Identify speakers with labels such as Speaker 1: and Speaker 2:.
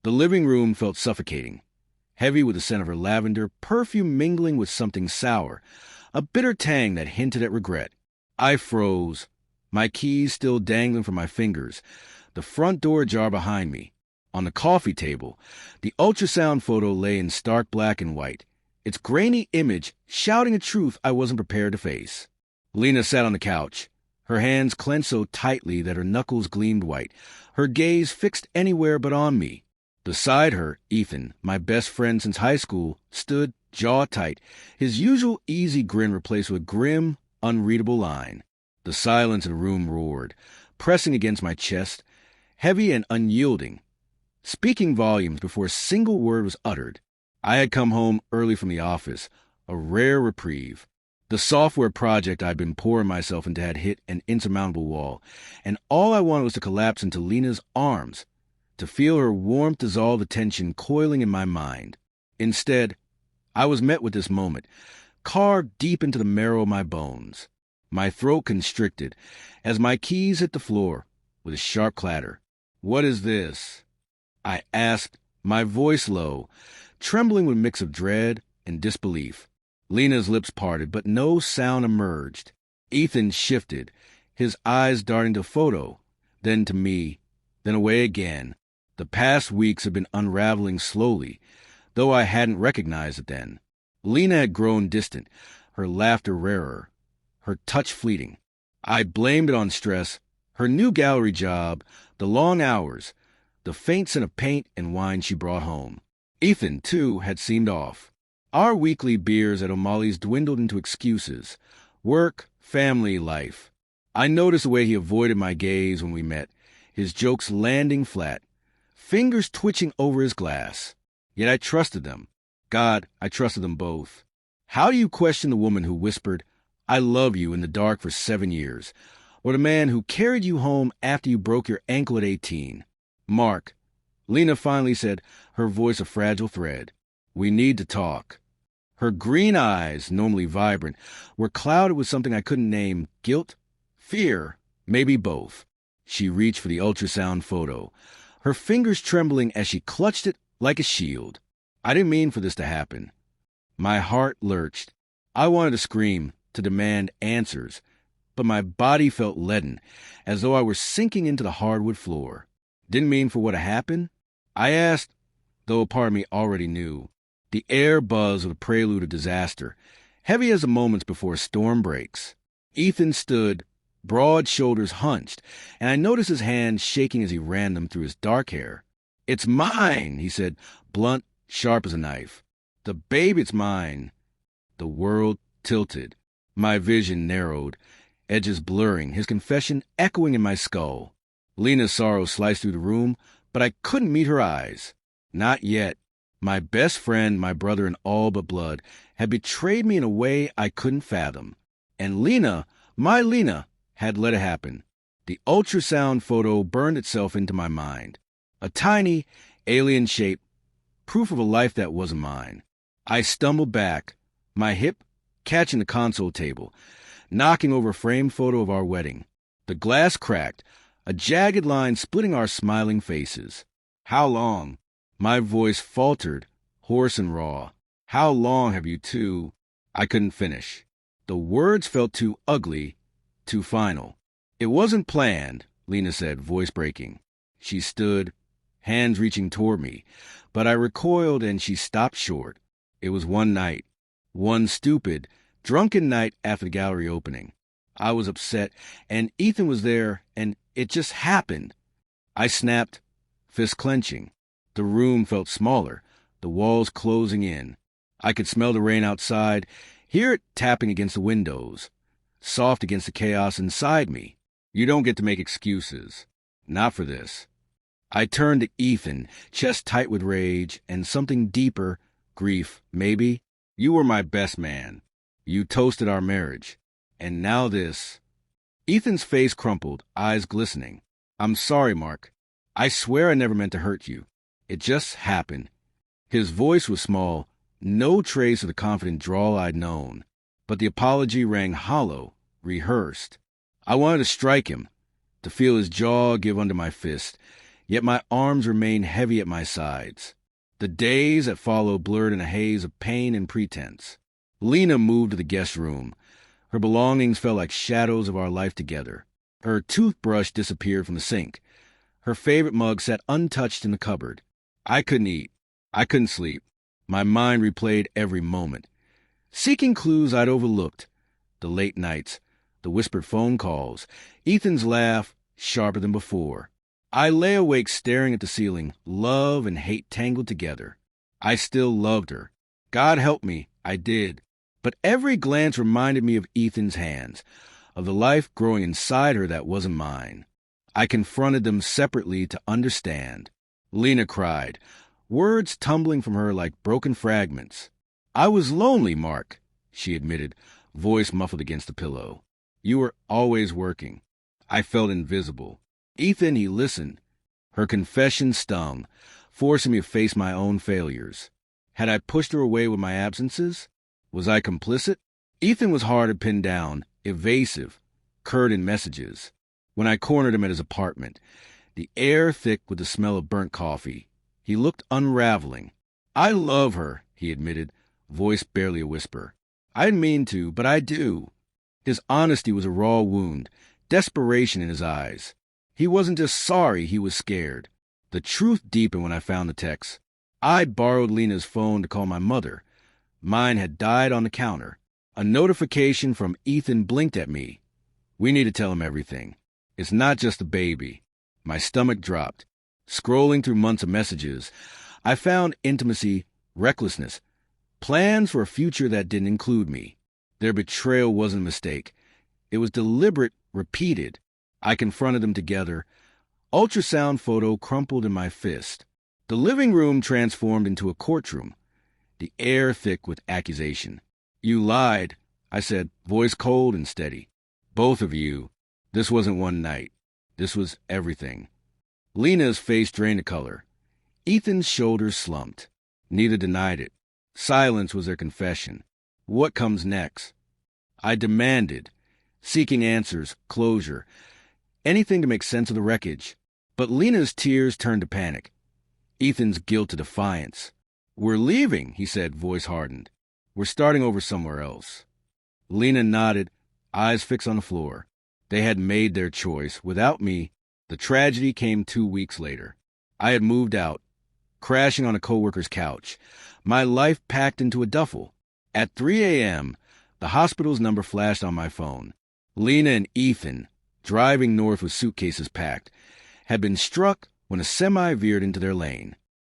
Speaker 1: The living room felt suffocating, heavy with the scent of her lavender, perfume mingling with something sour, a bitter tang that hinted at regret. I froze, my keys still dangling from my fingers, the front door ajar behind me. On the coffee table, the ultrasound photo lay in stark black and white, its grainy image shouting a truth I wasn't prepared to face. Lena sat on the couch, her hands clenched so tightly that her knuckles gleamed white, her gaze fixed anywhere but on me. Beside her, Ethan, my best friend since high school, stood, jaw tight, his usual easy grin replaced with a grim, unreadable line. The silence in the room roared, pressing against my chest, heavy and unyielding, speaking volumes before a single word was uttered. I had come home early from the office, a rare reprieve. The software project I'd been pouring myself into had hit an insurmountable wall, and all I wanted was to collapse into Lena's arms, to feel her warmth dissolve the tension coiling in my mind. Instead, I was met with this moment, carved deep into the marrow of my bones. My throat constricted as my keys hit the floor with a sharp clatter. "What is this?" I asked, my voice low, trembling with a mix of dread and disbelief. Lena's lips parted, but no sound emerged. Ethan shifted, his eyes darting to the photo, then to me, then away again. The past weeks had been unraveling slowly, though I hadn't recognized it then. Lena had grown distant, her laughter rarer, her touch fleeting. I blamed it on stress, her new gallery job, the long hours, the faint scent of paint and wine she brought home. Ethan, too, had seemed off. Our weekly beers at O'Malley's dwindled into excuses. Work, family, life. I noticed the way he avoided my gaze when we met, his jokes landing flat, fingers twitching over his glass. Yet I trusted them. God, I trusted them both. How do you question the woman who whispered, "I love you" in the dark for 7 years, or the man who carried you home after you broke your ankle at 18? "Mark," Lena finally said, her voice a fragile thread, "we need to talk." Her green eyes, normally vibrant, were clouded with something I couldn't name. Guilt? Fear? Maybe both. She reached for the ultrasound photo, her fingers trembling as she clutched it like a shield. I didn't mean for this to happen. My heart lurched. I wanted to scream, to demand answers, but my body felt leaden, as though I were sinking into the hardwood floor. Didn't mean for what had happened? I asked, though a part of me already knew. The air buzzed with a prelude of disaster, heavy as the moments before a storm breaks. Ethan stood, broad shoulders hunched, and I noticed his hands shaking as he ran them through his dark hair. "It's mine," he said, blunt, sharp as a knife. "The babe, it's mine." The world tilted. My vision narrowed, edges blurring, his confession echoing in my skull. Lena's sorrow sliced through the room, but I couldn't meet her eyes. Not yet. My best friend, my brother in all but blood, had betrayed me in a way I couldn't fathom. And Lena, my Lena, had let it happen. The ultrasound photo burned itself into my mind. A tiny, alien shape, proof of a life that wasn't mine. I stumbled back, my hip catching the console table, knocking over a framed photo of our wedding. The glass cracked, a jagged line splitting our smiling faces. "How long?" My voice faltered, hoarse and raw. "How long have you two—" I couldn't finish. The words felt too ugly, too final. "It wasn't planned," Lena said, voice breaking. She stood, hands reaching toward me, but I recoiled and she stopped short. It was one night, one stupid, drunken night after the gallery opening. I was upset, and Ethan was there, and it just happened. I snapped, fist clenching. The room felt smaller, the walls closing in. I could smell the rain outside, hear it tapping against the windows, soft against the chaos inside me. "You don't get to make excuses. Not for this." I turned to Ethan, chest tight with rage, and something deeper, grief, maybe. "You were my best man. You toasted our marriage. And now this." Ethan's face crumpled, eyes glistening. "I'm sorry, Mark. I swear I never meant to hurt you. It just happened." His voice was small, no trace of the confident drawl I'd known. But the apology rang hollow, rehearsed. I wanted to strike him, to feel his jaw give under my fist, yet my arms remained heavy at my sides. The days that followed blurred in a haze of pain and pretense. Lena moved to the guest room. Her belongings fell like shadows of our life together. Her toothbrush disappeared from the sink. Her favorite mug sat untouched in the cupboard. I couldn't eat. I couldn't sleep. My mind replayed every moment, seeking clues I'd overlooked. The late nights, the whispered phone calls, Ethan's laugh, sharper than before. I lay awake staring at the ceiling, love and hate tangled together. I still loved her. God help me, I did. But every glance reminded me of Ethan's hands, of the life growing inside her that wasn't mine. I confronted them separately to understand. Lena cried, words tumbling from her like broken fragments. I was lonely, Mark, she admitted, voice muffled against the pillow. You were always working. I felt invisible. Ethan, he listened. Her confession stung, forcing me to face my own failures. Had I pushed her away with my absences? Was I complicit? Ethan was hard to pin down, evasive, curt in messages. When I cornered him at his apartment, the air thick with the smell of burnt coffee, he looked unraveling. I love her, he admitted, voice barely a whisper. I didn't mean to, but I do. His honesty was a raw wound, desperation in his eyes. He wasn't just sorry, he was scared. The truth deepened when I found the text. I borrowed Lena's phone to call my mother. Mine had died on the counter. A notification from Ethan blinked at me. We need to tell him everything. It's not just a baby. My stomach dropped. Scrolling through months of messages, I found intimacy, recklessness, plans for a future that didn't include me. Their betrayal wasn't a mistake. It was deliberate, repeated. I confronted them together. Ultrasound photo crumpled in my fist. The living room transformed into a courtroom, the air thick with accusation. You lied, I said, voice cold and steady. Both of you. This wasn't one night. This was everything. Lena's face drained the color. Ethan's shoulders slumped. Neither denied it. Silence was their confession. What comes next? I demanded, seeking answers, closure, anything to make sense of the wreckage. But Lena's tears turned to panic. Ethan's guilt to defiance. We're leaving, he said, voice hardened. We're starting over somewhere else. Lena nodded, eyes fixed on the floor. They had made their choice. Without me, the tragedy came 2 weeks later. I had moved out, crashing on a coworker's couch, my life packed into a duffel. At 3 a.m., the hospital's number flashed on my phone. Lena and Ethan, driving north with suitcases packed, had been struck when a semi veered into their lane.